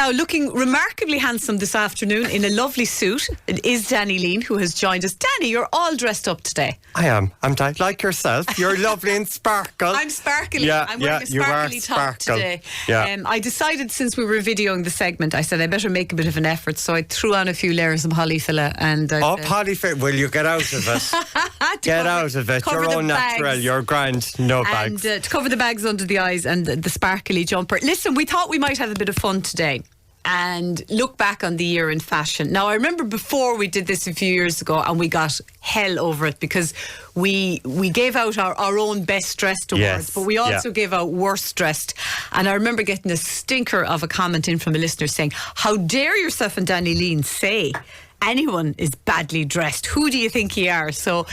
Now, looking remarkably handsome this afternoon in a lovely suit, it is Danny Leane who has joined us. Danny, you're all dressed up today. I am. I'm like yourself. You're lovely and sparkle. I'm sparkly. Yeah, I'm wearing a sparkly top today. Yeah. I decided since we were videoing the segment, I said I better make a bit of an effort, so I threw on a few layers of polyfilla and... polyfilla. Will you get out of it? Get out of it. You're all natural. You're grand. No bags. And to cover the bags under the eyes and the sparkly jumper. Listen, we thought we might have a bit of fun today and look back on the year in fashion. Now, I remember before we did this a few years ago and we got hell over it because we gave out our own best dressed awards, yes, but we also gave out worst dressed. And I remember getting a stinker of a comment in from a listener saying, how dare yourself and Danny Leane say anyone is badly dressed? Who do you think you are? So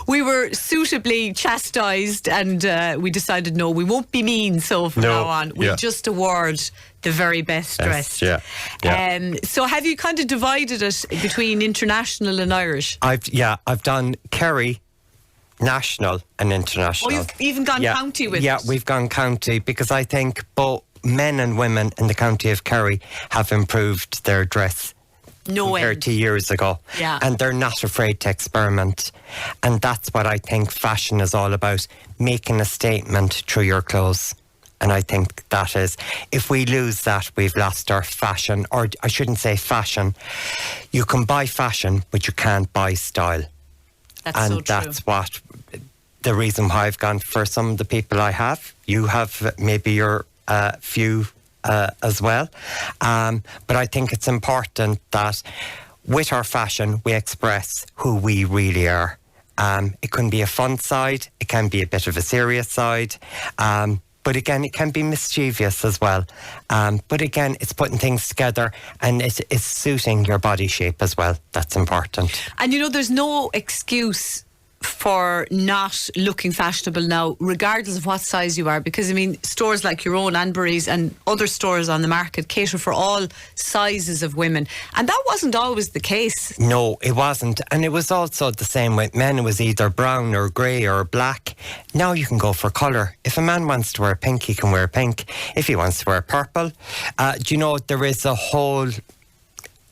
we were suitably chastised and we decided, no, we won't be mean. So from now on, we'll just award the very best dressed. Yeah. So have you kind of divided it between international and Irish? I've done Kerry, national and international. Oh, you've even gone county with it? Yeah, we've gone county because I think both men and women in the county of Kerry have improved their dress compared to years ago. Yeah. And they're not afraid to experiment. And that's what I think fashion is all about, making a statement through your clothes. And I think that is, if we lose that, we've lost our fashion. Or I shouldn't say fashion. You can buy fashion, but you can't buy style. That's and so true. That's what the reason why I've gone for some of the people I have. You have maybe your few as well. But I think it's important that with our fashion, we express who we really are. It can be a fun side. It can be a bit of a serious side. But again, it can be mischievous as well. But again, it's putting things together and it's suiting your body shape as well. That's important. And you know, there's no excuse for not looking fashionable now, regardless of what size you are, because I mean, stores like your own, Anbury's and other stores on the market cater for all sizes of women, and that wasn't always the case. No, it wasn't. And it was also the same with men. It was either brown or grey or black. Now you can go for colour. If a man wants to wear pink, he can wear pink. If he wants to wear purple, do you know, there is a whole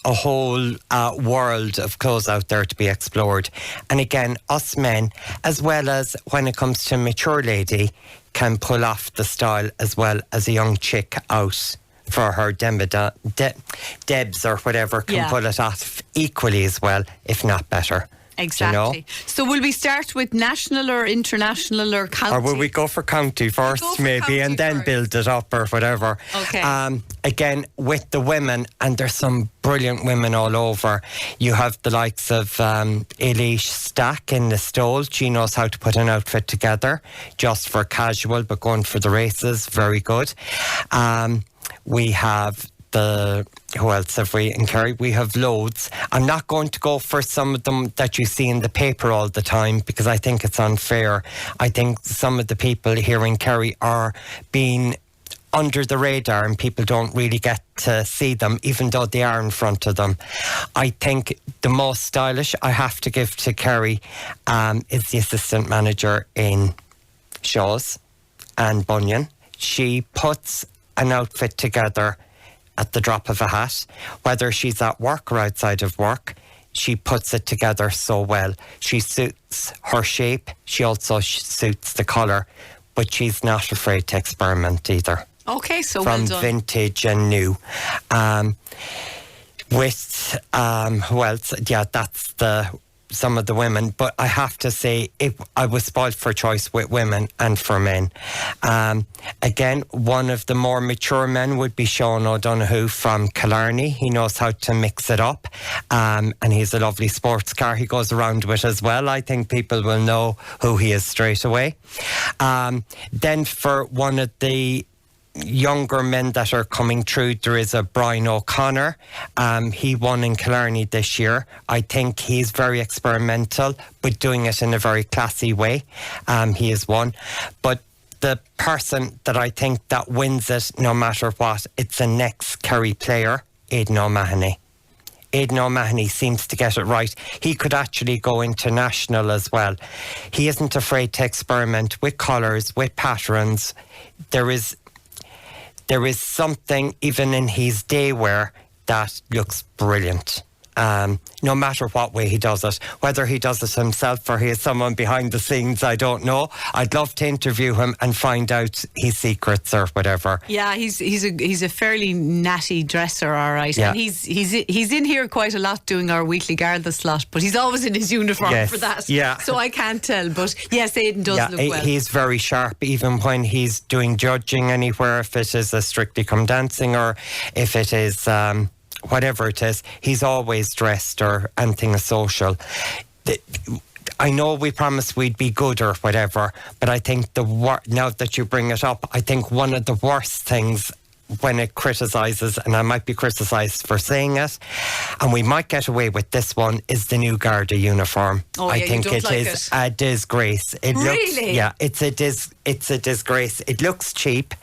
world of clothes out there to be explored. And again, us men, as well as when it comes to a mature lady, can pull off the style as well as a young chick out for her Debs or whatever, can pull it off equally as well, if not better. Exactly. You know? So will we start with national or international or county? Or will we go for county first, maybe, and then build it up or whatever? Okay. Again, with the women, and there's some brilliant women all over. You have the likes of Eilish Stack in the stole. She knows how to put an outfit together, just for casual, but going for the races, very good. We have who else have we in Kerry? We have loads. I'm not going to go for some of them that you see in the paper all the time because I think it's unfair. I think some of the people here in Kerry are being under the radar and people don't really get to see them, even though they are in front of them. I think the most stylish I have to give to Kerry is the assistant manager in Shaw's, Anne Bunyan. She puts an outfit together at the drop of a hat, whether she's at work or outside of work. She puts it together so well. She suits her shape. She also suits the colour, but she's not afraid to experiment either. Okay, so from well done. Vintage and new. With who else? Yeah, that's some of the women, but I have to say I was spoiled for choice with women and for men. Again, one of the more mature men would be Sean O'Donoghue from Killarney. He knows how to mix it up, and he's a lovely sports car he goes around with as well. I think people will know who he is straight away. Then for one of the younger men that are coming through, there is a Brian O'Connor. He won in Killarney this year. I think he's very experimental, but doing it in a very classy way. He has won. But the person that I think that wins it, no matter what, it's a next Kerry player, Aidan O'Mahony. Aidan O'Mahony seems to get it right. He could actually go international as well. He isn't afraid to experiment with colours, with patterns. there is something even in his day wear that looks brilliant. No matter what way he does it, whether he does it himself or he has someone behind the scenes, I don't know. I'd love to interview him and find out his secrets or whatever. Yeah, he's a fairly natty dresser, all right. Yeah. And he's in here quite a lot doing our weekly Garda slot, but he's always in his uniform for that. Yeah. So I can't tell. But yes, Aidan does look well. He's very sharp, even when he's doing judging anywhere, if it is a Strictly Come Dancing or if it is whatever it is, he's always dressed or anything social. I know we promised we'd be good or whatever, but I think now that you bring it up, I think one of the worst things when it criticises, and I might be criticised for saying it, and we might get away with this one, is the new Garda uniform. I think it is a disgrace. It really? It's a disgrace. It looks cheap,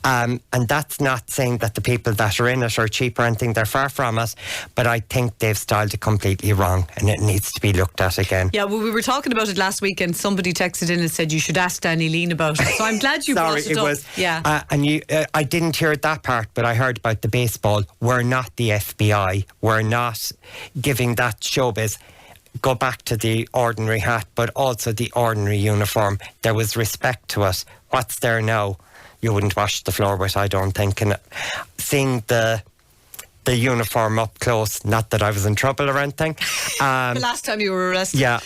and that's not saying that the people that are in it are cheap or anything. They're far from it, but I think they've styled it completely wrong, and it needs to be looked at again. Yeah, well, we were talking about it last week, and somebody texted in and said you should ask Danny Leane about it. So I'm glad you brought it up. Was, yeah. And I didn't hear that part, but I heard about the baseball. We're not the FBI. We're not giving that showbiz. Go back to the ordinary hat, but also the ordinary uniform. There was respect to it. What's there now? You wouldn't wash the floor with, I don't think. And seeing the uniform up close, not that I was in trouble or anything. The last time you were arrested. Yeah.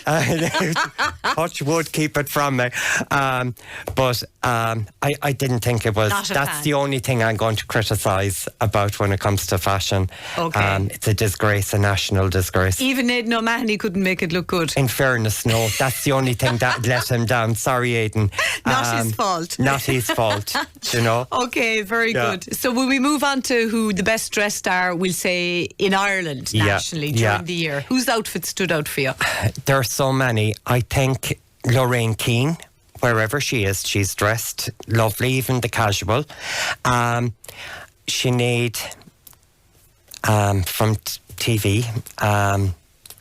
Touch wood, keep it from me. But I didn't think it was. That's the only thing I'm going to criticise about when it comes to fashion. Okay. It's a disgrace, a national disgrace. Even Aidan O'Mahony couldn't make it look good. In fairness, no. That's the only thing that let him down. Sorry, Aidan. Not his fault. Not his fault, you know. Okay, very good. So will we move on to who the best dressed are, we'll say, in Ireland nationally during the year? Whose outfit stood out for you? There are so many. I think Lorraine Keane, wherever she is, she's dressed lovely, even the casual. Sinead from TV,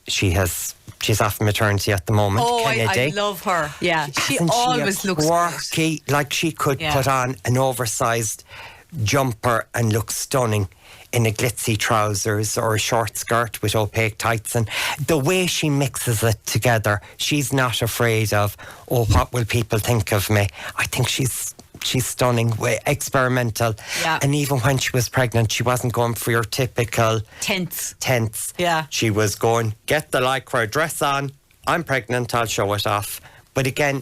she's off maternity at the moment. Oh, Kennedy. I love her. Yeah, she always looks quirky, like she could put on an oversized jumper and look stunning in a glitzy trousers or a short skirt with opaque tights, and the way she mixes it together, she's not afraid of, what will people think of me? I think she's stunning, experimental. Yeah. And even when she was pregnant, she wasn't going for your typical tense. Yeah. She was going, get the lycra dress on, I'm pregnant, I'll show it off. But again,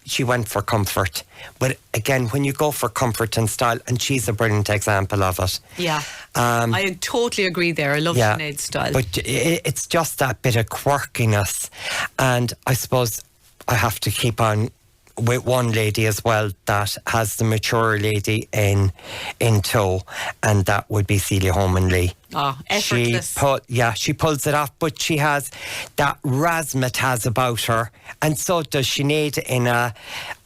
she went for comfort. But again, when you go for comfort and style, and she's a brilliant example of it. Yeah. I totally agree there. I love Sinead's style. But it's just that bit of quirkiness. And I suppose I have to keep on with one lady as well that has the mature lady in tow, and that would be Celia Holman Lee. Oh, effortless. She pulls it off, but she has that razzmatazz about her, and so does Sinead in a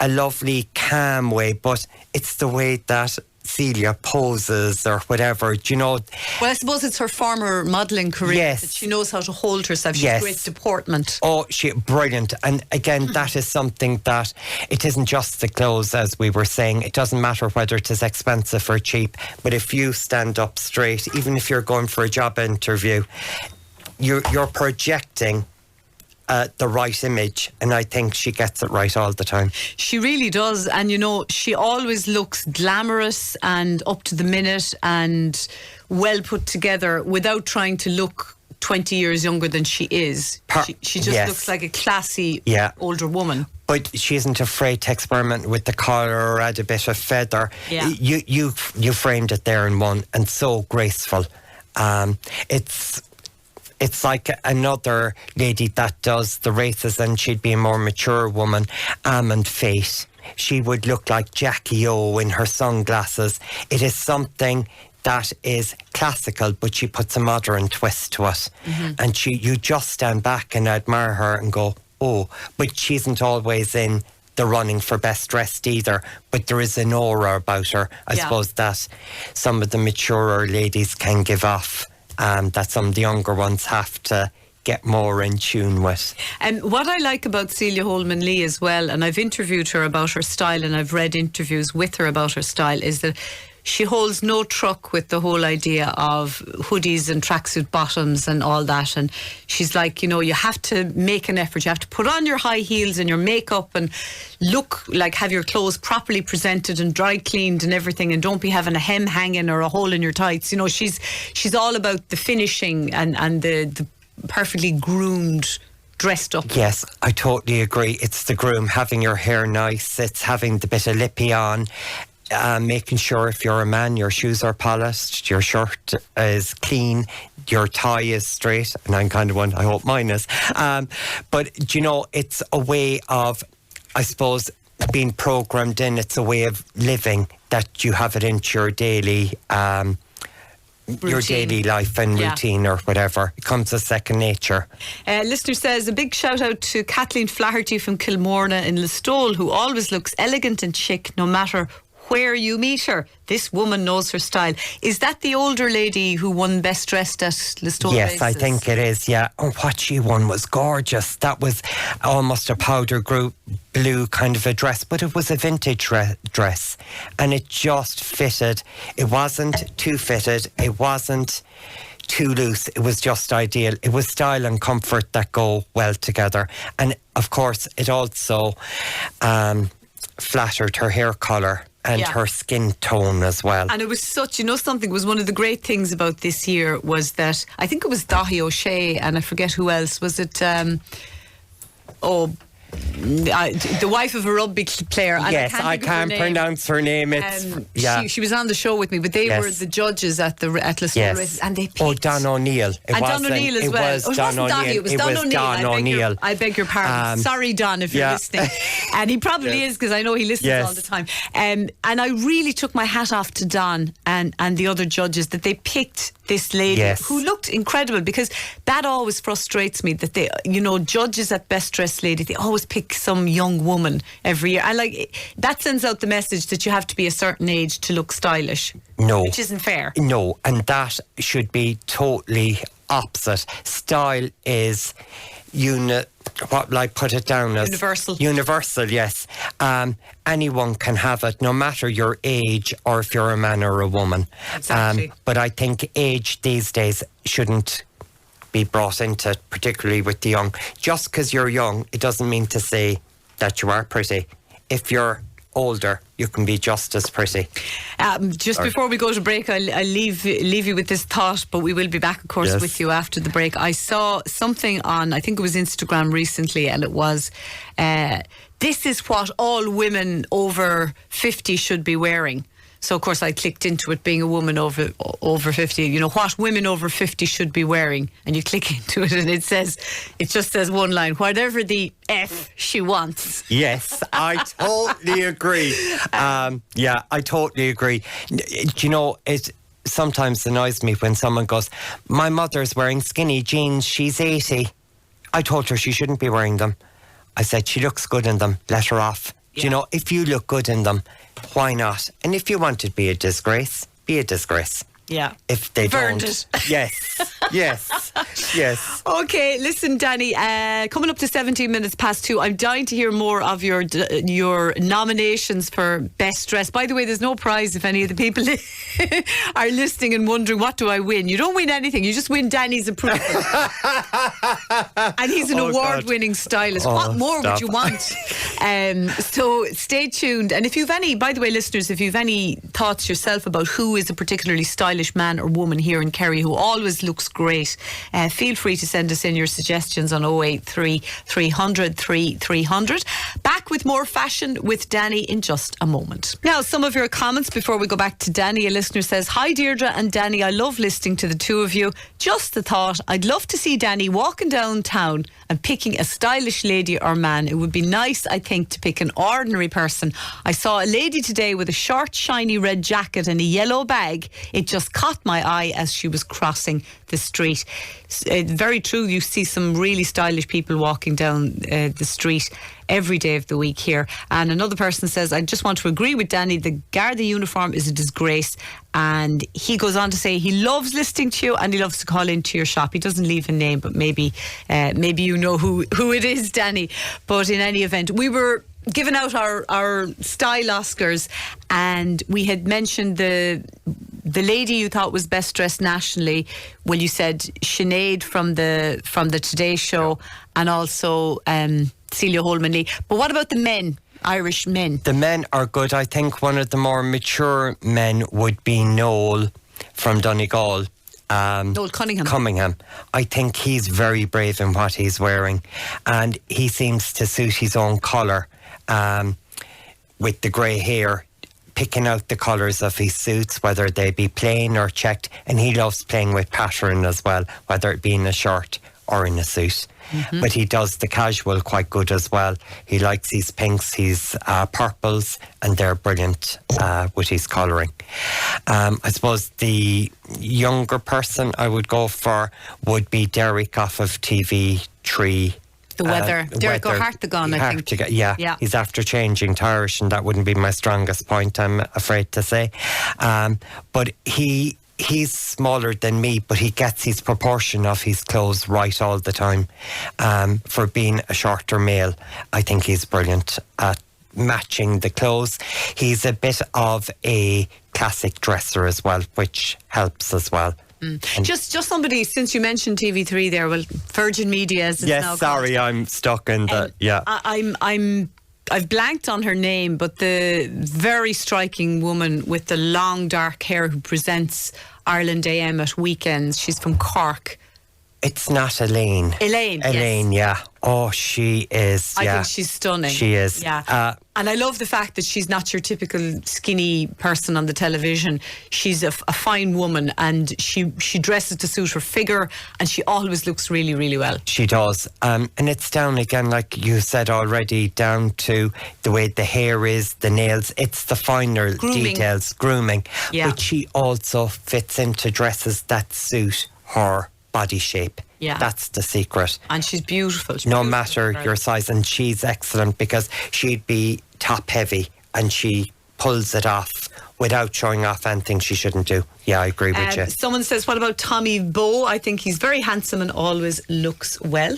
lovely, calm way, but it's the way that Celia poses or whatever, do you know? Well, I suppose it's her former modelling career. Yes. That she knows how to hold herself. She's great deportment. Oh, brilliant. And again, that is something that it isn't just the clothes, as we were saying. It doesn't matter whether it is expensive or cheap, but if you stand up straight, even if you're going for a job interview, you're projecting the right image, and I think she gets it right all the time. She really does, and she always looks glamorous and up to the minute and well put together without trying to look 20 years younger than she is. She just looks like a classy older woman. But she isn't afraid to experiment with the collar or add a bit of feather. Yeah. You framed it there in one, and so graceful. It's like another lady that does the races, and she'd be a more mature woman, Amand Fate. She would look like Jackie O in her sunglasses. It is something that is classical, but she puts a modern twist to it. Mm-hmm. And you just stand back and admire her and go, oh, but she isn't always in the running for best dressed either, but there is an aura about her, I suppose, that some of the maturer ladies can give off. That some of the younger ones have to get more in tune with. And what I like about Celia Holman Lee as well, and I've interviewed her about her style and I've read interviews with her about her style, is that she holds no truck with the whole idea of hoodies and tracksuit bottoms and all that. And she's like, you have to make an effort. You have to put on your high heels and your makeup and look like have your clothes properly presented and dry cleaned and everything, and don't be having a hem hanging or a hole in your tights. She's all about the finishing and the perfectly groomed, dressed up. Yes, I totally agree. It's the groom, having your hair nice, it's having the bit of lippy on, making sure if you're a man your shoes are polished, your shirt is clean, your tie is straight, and I'm kind of one, I hope mine is. But it's a way of, I suppose, being programmed in. It's a way of living that you have it into your daily your daily life and routine or whatever. It comes as second nature. Listener says, a big shout out to Kathleen Flaherty from Kilmorna in Listowel, who always looks elegant and chic no matter where you meet her. This woman knows her style. Is that the older lady who won Best Dressed at Listowel? Yes, Races? I think it is, yeah. And what she won was gorgeous. That was almost a powder blue kind of a dress, but it was a vintage dress. And it just fitted. It wasn't too fitted. It wasn't too loose. It was just ideal. It was style and comfort that go well together. And of course, it also flattered her hair colour and her skin tone as well. And it was such, something was one of the great things about this year was that I think it was Dahi O'Shea and I forget who else. Was it, the wife of a rugby player. And yes, I can't pronounce her name. She was on the show with me, but they were the judges at Listowel races, and they picked. Don O'Neill. Don O'Neill as well. It was Don O'Neill. It was Don O'Neill. I beg your pardon. Sorry, Don, if you're listening. And he probably is, because I know he listens all the time. And I really took my hat off to Don and the other judges that they picked this lady who looked incredible, because that always frustrates me that they, judges at Best Dressed Lady, they always pick some young woman every year. That sends out the message that you have to be a certain age to look stylish. No. Which isn't fair. No, and that should be totally opposite. Style is what will I put it down as? Universal. Universal, yes. Anyone can have it, no matter your age or if you're a man or a woman. Exactly. But I think age these days shouldn't be brought into, particularly with the young. Just because you're young, it doesn't mean to say that you are pretty. If you're older, you can be just as pretty. Before we go to break, I'll leave you with this thought, but we will be back, of course, with you after the break. I saw something on, I think it was Instagram recently, and it was, this is what all women over 50 should be wearing. So, of course, I clicked into it, being a woman over 50, what women over 50 should be wearing. And you click into it and it just says one line, whatever the F she wants. Yes, I totally agree. I totally agree. It sometimes annoys me when someone goes, my mother's wearing skinny jeans, she's 80. I told her she shouldn't be wearing them. I said, she looks good in them, let her off. Yeah. If you look good in them, why not? And if you want to be a disgrace, be a disgrace. Yeah. If they Burned don't. it. Yes. Okay, listen, Danny, coming up to 17 minutes past 2, I'm dying to hear more of your nominations for Best Dress. By the way, there's no prize if any of the people are listening and wondering, what do I win? You don't win anything, you just win Danny's approval. And he's an award-winning stylist. What more would you want? So stay tuned. And if you've any, by the way, listeners, if you've any thoughts yourself about who is a particularly stylish man or woman here in Kerry who always looks great, feel free to send us in your suggestions on 083 300 3300. Back with more fashion with Danny in just a moment. Now, some of your comments before we go back to Danny. A listener says, hi Deirdre and Danny, I love listening to the two of you. Just the thought, I'd love to see Danny walking downtown and picking a stylish lady or man. It would be nice, I think, to pick an ordinary person. I saw a lady today with a short, shiny red jacket and a yellow bag. It just caught my eye as she was crossing the street. Very true, you see some really stylish people walking down the street every day of the week here. And another person says, I just want to agree with Danny, the Garda uniform is a disgrace. And he goes on to say he loves listening to you and he loves to call into your shop. He doesn't leave a name, but maybe you know who it is, Danny. But in any event, we were given out our style Oscars, and we had mentioned the lady you thought was best dressed nationally. Well, you said Sinead from the Today Show, and also Celia Holman-Lee. But what about the men? Irish men. The men are good. I think one of the more mature men would be Noel from Donegal. Noel Cunningham. I think he's very brave in what he's wearing, and he seems to suit his own colour with the grey hair, picking out the colours of his suits, whether they be plain or checked, and he loves playing with pattern as well, whether it be in a shirt or in a suit. Mm-hmm. But he does the casual quite good as well. He likes his pinks, his purples, and they're brilliant with his colouring. I suppose the younger person I would go for would be Derek off of TV3. The Weather. Derek O'Hartigan, I think. Yeah, he's after changing to Irish, and that wouldn't be my strongest point, I'm afraid to say. But he's smaller than me, but he gets his proportion of his clothes right all the time. For being a shorter male, I think he's brilliant at matching the clothes. He's a bit of a classic dresser as well, which helps as well. Just somebody, since you mentioned TV3 there, well, Virgin Media as it's now called. Sorry, I'm stuck in that. Yeah, I've blanked on her name, but the very striking woman with the long dark hair who presents Ireland AM at weekends. She's from Cork. It's not Elaine. Elaine, yes. Yeah. Oh, she is. I think she's stunning. She is. Yeah. And I love the fact that she's not your typical skinny person on the television. She's a fine woman, and she dresses to suit her figure, and she always looks really, really well. She does. And it's down again, like you said already, down to the way the hair is, the nails. It's the finer details, grooming. Yeah. But she also fits into dresses that suit her body shape. Yeah. That's the secret. And she's beautiful. No matter your size, and she's excellent because she'd be top heavy and she pulls it off without showing off anything she shouldn't do. Yeah, I agree with you. Someone says, what about Tommy Bowe? I think he's very handsome and always looks well,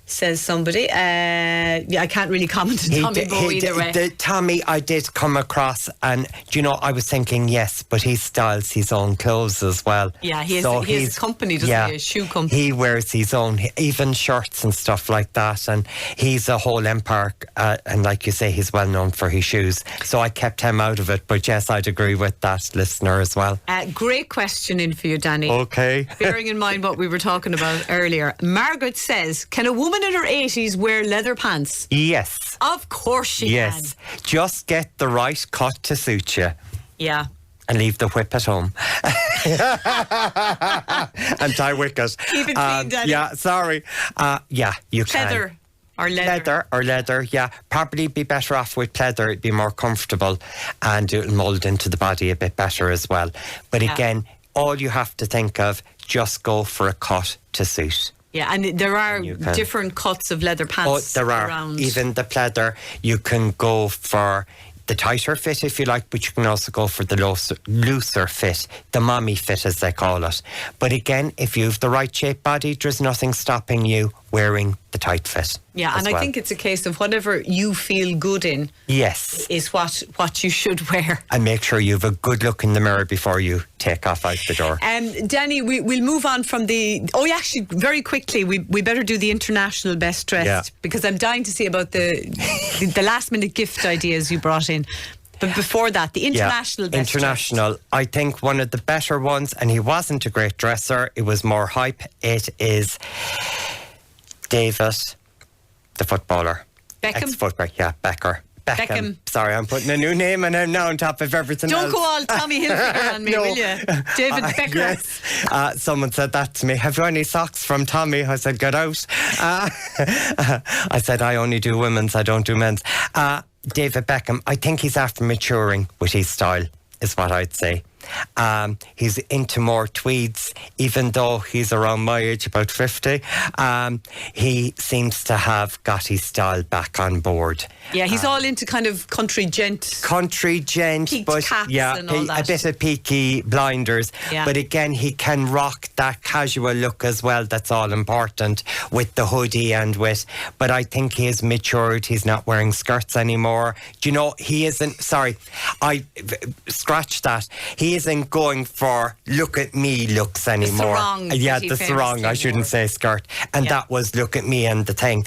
says somebody. I can't really comment on Tommy Bowe either way. Tommy, I did come across, and do you know, I was thinking yes, but he styles his own clothes as well. Yeah, he has a company, doesn't he? A shoe company. He wears his own, even shirts and stuff like that, and he's a whole empire, and like you say, he's well known for his shoes. So I kept him out of it, but yes, I'd agree with that listener as well. Great question in for you, Danny. Okay. Bearing in mind what we were talking about earlier, Margaret says, can a woman in her 80s wear leather pants? Yes. Of course she can. Just get the right cut to suit you. Yeah. And leave the whip at home. And tie wicket. Keep it clean, Danny. Yeah, sorry. You can. Pleather or leather. Leather, yeah. Probably be better off with pleather. It'd be more comfortable, and it'll mould into the body a bit better as well. But again, all you have to think of, just go for a cut to suit. Yeah, and there are different cuts of leather pants. Oh, there are. Around. Even the pleather, you can go for the tighter fit if you like, but you can also go for the looser fit, the mommy fit as they call it. But again, if you have the right shape body, there's nothing stopping you wearing the tight fit. Yeah, and I think it's a case of whatever you feel good in. Yes. Is what you should wear. And make sure you have a good look in the mirror before you take off out the door. Danny, we'll move on from the... Oh, yeah, actually, very quickly, we better do the international best dressed, because I'm dying to see about the last minute gift ideas you brought in. But before that, the international best International, dressed. I think one of the better ones, and he wasn't a great dresser, it was more hype. It is David, the footballer. Beckham? Ex-footballer, yeah, Beckham. Sorry, I'm putting a new name on him now on top of everything else. Don't go all Tommy Hilfiger on me, will you? David Beckham. Yes. Someone said that to me. Have you any socks from Tommy? I said, get out. I said, I only do women's, I don't do men's. David Beckham, I think he's after maturing with his style, is what I'd say. He's into more tweeds, even though he's around my age, about 50. He seems to have got his style back on board. Yeah, he's all into kind of country gent. Peaked But caps yeah, and all that. a bit of peaky blinders. Yeah. But again, he can rock that casual look as well. That's all important with the hoodie and with. But I think he has matured. He's not wearing skirts anymore. Do you know, he isn't. Sorry, I scratch that. He isn't going for look at me looks anymore. sarong Yeah, that he the sarong. I famously shouldn't wore. say skirt. And Yeah. that was look at me and the thing.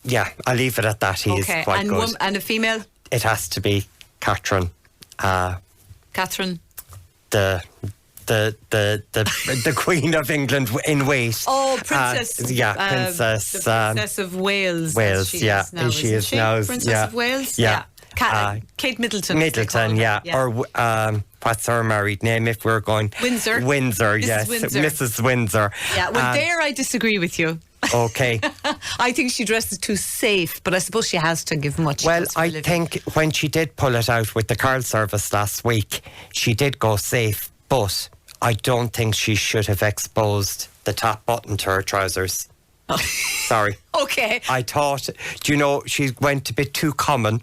Yeah, I'll leave it at that. He is quite and good. and a female, It has to be Catherine, Catherine. the Queen of England in wait. Oh, Princess. Princess. The Princess of Wales. Wales, as she yeah. Is now, She isn't is she? now, Princess yeah. of Wales? Yeah. Kate Middleton. as they Middleton, call yeah. her. Or what's her married name if we're going? Windsor. Windsor, Mrs. yes. Windsor. Mrs. Windsor. Yeah, well, there I disagree with you. Okay. I think she dresses too safe, but I suppose she has to give much. Well, else for a I living. think when she did pull it out with the Carl service last week, she did go safe, but I don't think she should have exposed the top button to her trousers. Sorry. Okay. I thought, do you know, she went a bit too common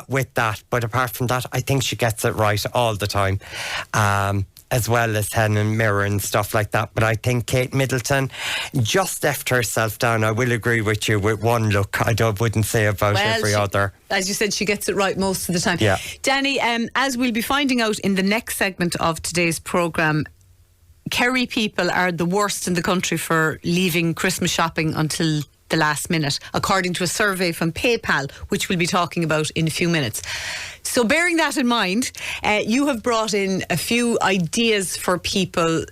with that. But apart from that, I think she gets it right all the time. As well as Helen Mirren and stuff like that. But I think Kate Middleton just left herself down. I will agree with you with one look. Wouldn't say about every other. As you said, she gets it right most of the time. Yeah. Danny, as we'll be finding out in the next segment of today's programme, Kerry people are the worst in the country for leaving Christmas shopping until the last minute, according to a survey from PayPal, which we'll be talking about in a few minutes. So bearing that in mind, you have brought in a few ideas for people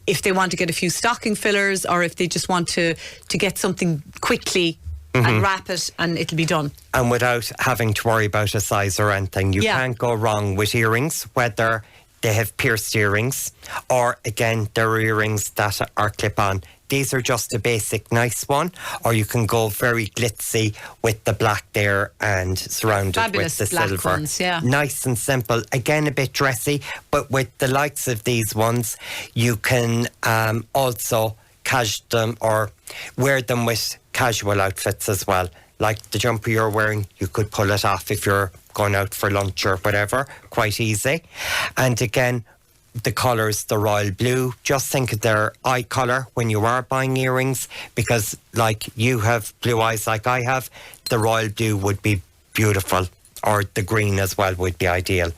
if they want to get a few stocking fillers or if they just want to get something quickly and wrap it and it'll be done. And without having to worry about a size or anything. You can't go wrong with earrings, whether they have pierced earrings or, again, they're earrings that are clip-on. These are just a basic nice one, or you can go very glitzy with the black there and surrounded Fabulous with the black silver. ones, yeah. Nice and simple. Again, a bit dressy, but with the likes of these ones, you can also cash them or wear them with casual outfits as well. Like the jumper you're wearing, you could pull it off if you're going out for lunch or whatever. Quite easy. And again, the colours, the royal blue, just think of their eye colour when you are buying earrings, because like you have blue eyes like I have, the royal blue would be beautiful, or the green as well would be ideal.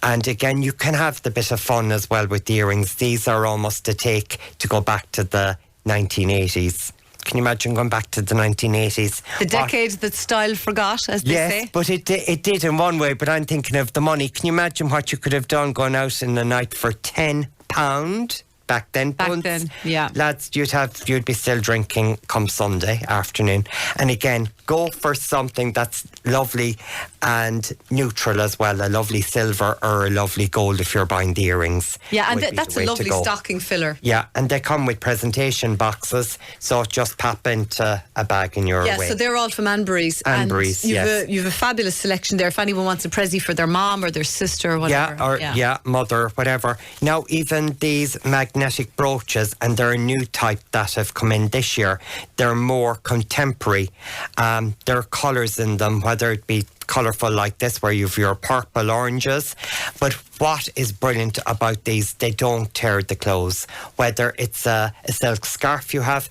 And again, you can have the bit of fun as well with the earrings. These are almost a take to go back to the 1980s. Can you imagine going back to the 1980s? The decade that style forgot, as they say. Yes, but it did in one way, but I'm thinking of the money. Can you imagine what you could have done going out in the night for £10 back then? Back then, yeah. Lads, you'd be still drinking come Sunday afternoon. And again, go for something that's lovely and neutral as well. A lovely silver or a lovely gold if you're buying the earrings. Yeah, and would be that's the a way to lovely go. stocking filler. Yeah, and they come with presentation boxes, so just pop into a bag in your way. Yeah, so they're all from Anbury's. Anbury's, and yes. You have a fabulous selection there if anyone wants a pressie for their mom or their sister or whatever. Mother, whatever. Now, even these magnetic brooches, and they're a new type that have come in this year, they're more contemporary. There are colours in them, whether it be colourful like this where you've your purple oranges, but what is brilliant about these, they don't tear the clothes. Whether it's a silk scarf you have,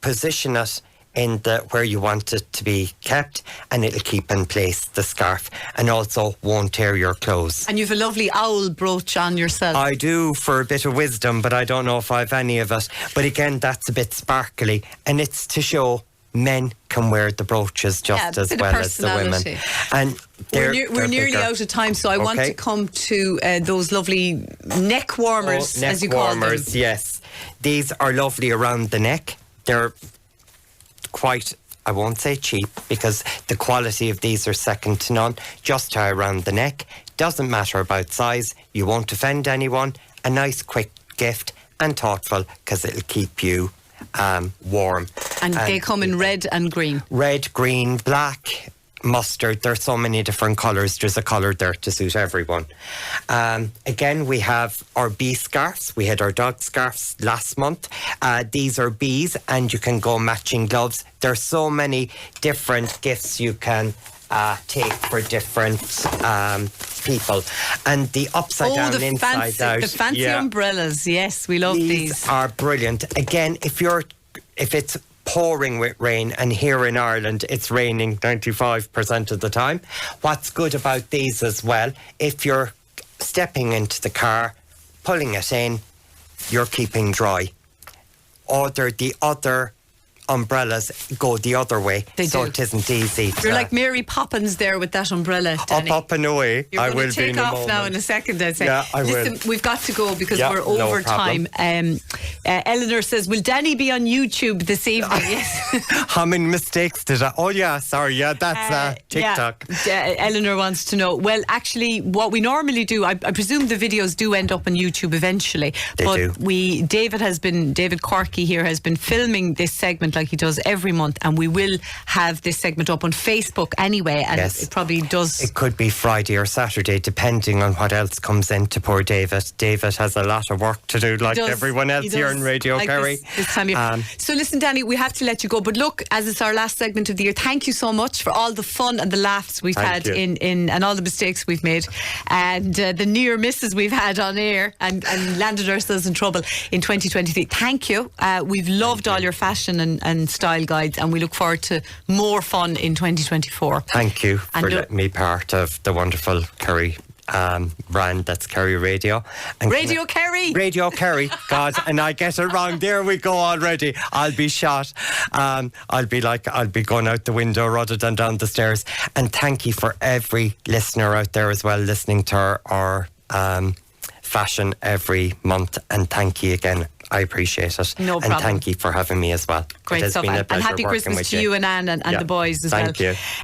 position it in the where you want it to be kept, and it'll keep in place, the scarf, and also won't tear your clothes. And you've a lovely owl brooch on yourself. I do, for a bit of wisdom, but I don't know if I've any of it. But again, that's a bit sparkly, and it's to show men can wear the brooches just as well as the women. And we're nearly out of time, so I want to come to those lovely neck warmers, as you call them. Yes. These are lovely around the neck. They're quite, I won't say cheap, because the quality of these are second to none. Just tie around the neck. Doesn't matter about size. You won't offend anyone. A nice quick gift, and thoughtful, because it'll keep you warm. And they come in red and green. Red, green, black, mustard. There's so many different colours. There's a colour there to suit everyone. Again, we have our bee scarves. We had our dog scarves last month. These are bees, and you can go matching gloves. There's so many different gifts you can take for different people. And the upside down, the inside fancy, out. the fancy umbrellas. Yes, we love these. These are brilliant. Again, if it's pouring with rain, and here in Ireland it's raining 95% of the time, what's good about these as well, if you're stepping into the car, pulling it in, you're keeping dry. Order the other umbrellas, go the other way, so it isn't easy. You're like Mary Poppins there with that umbrella, Danny. Up and away. You're I going will to take off now in a second, I'd say. Yeah, I will. Listen, we've got to go because we're no over time. Eleanor says, will Danny be on YouTube this evening? Yes. How many mistakes did I? Oh yeah, sorry. Yeah, that's TikTok. Eleanor wants to know. Well, actually, what we normally do, I presume the videos do end up on YouTube eventually. They do. David Corky here has been filming this segment like he does every month, and we will have this segment up on Facebook anyway, and yes. It probably does. It could be Friday or Saturday, depending on what else comes in to poor David. David has a lot of work to do, like everyone else here in Radio Kerry. This time of year. So listen, Danny, we have to let you go, but look, as it's our last segment of the year, thank you so much for all the fun and the laughs we've had in and all the mistakes we've made, and the near misses we've had on air, and landed ourselves in trouble in 2023. Thank you. We've loved all your fashion and style guides, and we look forward to more fun in 2024. Thank you for letting me part of the wonderful Kerry brand that's Kerry Radio. And Radio Kerry! Radio Kerry, God, and I get it wrong. There we go already. I'll be shot. I'll be going out the window rather than down the stairs. And thank you for every listener out there as well, listening to our fashion every month. And thank you again. I appreciate it. No problem. And thank you for having me as well. Great stuff. Been a and happy working Christmas with to you and Anne and the boys as well. Thank you.